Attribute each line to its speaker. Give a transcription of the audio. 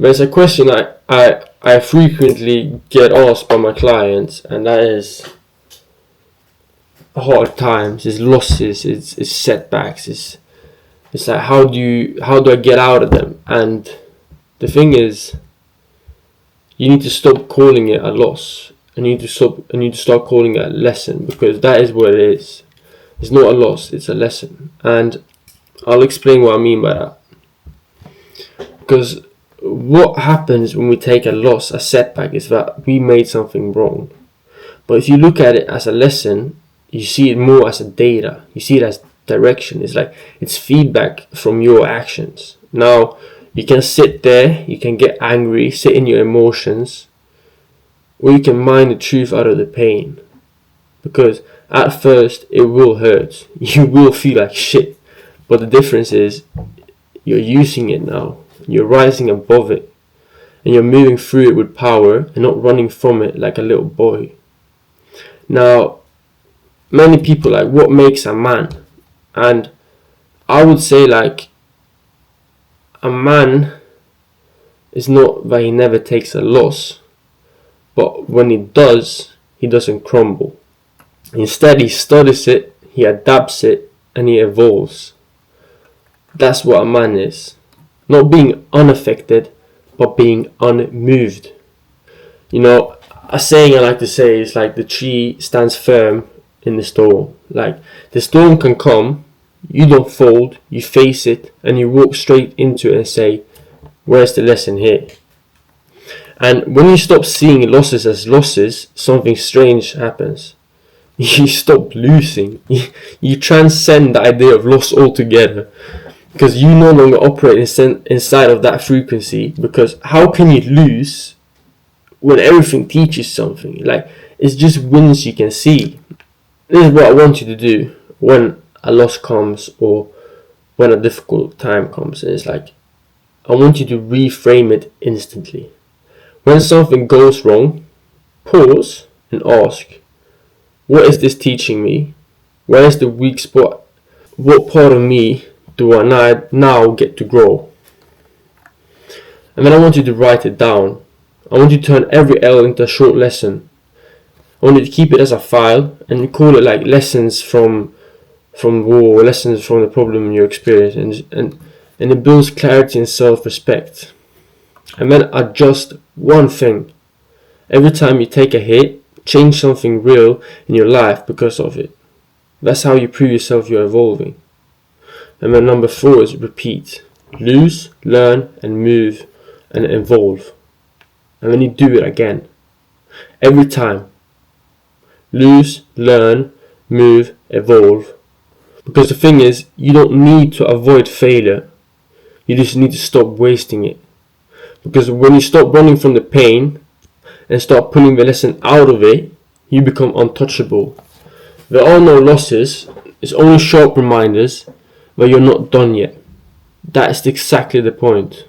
Speaker 1: There's a question I frequently get asked by my clients, and that is hard times, is losses, it's setbacks, it's like how do I get out of them? And the thing is, you need to stop calling it a loss, and you need to start calling it a lesson, because that is what it is. It's not a loss, it's a lesson. And I'll explain what I mean by that. Because what happens when we take a loss, a setback, is that we made something wrong. But if you look at it as a lesson, you see it more as a data. You see it as direction. It's like it's feedback from your actions. Now, you can sit there, you can get angry, sit in your emotions, or you can mine the truth out of the pain. Because at first, it will hurt. You will feel like shit. But the difference is, you're using it now. You're rising above it. And you're moving through it with power and not running from it like a little boy. Now, many people like, what makes a man? And I would say, like, a man is not that he never takes a loss, but when he does, he doesn't crumble. Instead, he studies it, he adapts it, and he evolves. That's what a man is. Not being unaffected, but being unmoved. You know, a saying I like to say is like, the tree stands firm in the storm. Like, the storm can come, you don't fold, you face it, and you walk straight into it and say, where's the lesson here? And when you stop seeing losses as losses, something strange happens. You stop losing. You transcend the idea of loss altogether, because you no longer operate inside of that frequency. Because how can you lose when everything teaches something? Like, it's just wins you can see. This is what I want you to do when a loss comes, or when a difficult time comes. And it's like, I want you to reframe it instantly. When something goes wrong, pause and ask, what is this teaching me? Where is the weak spot? What part of me do I now get to grow? And then I want you to write it down. I want you to turn every L into a short lesson. I want you to keep it as a file and call it like lessons from war, lessons from the problem you experience, and it builds clarity and self-respect. And then adjust one thing. Every time you take a hit, change something real in your life because of it. That's how you prove yourself you're evolving. And then number 4 is repeat. Lose, learn, and move, and evolve. And then you do it again. Every time. Lose, learn, move, evolve. Because the thing is, you don't need to avoid failure. You just need to stop wasting it. Because when you stop running from the pain and start pulling the lesson out of it, you become untouchable. There are no losses. It's only sharp reminders that you're not done yet. That is exactly the point.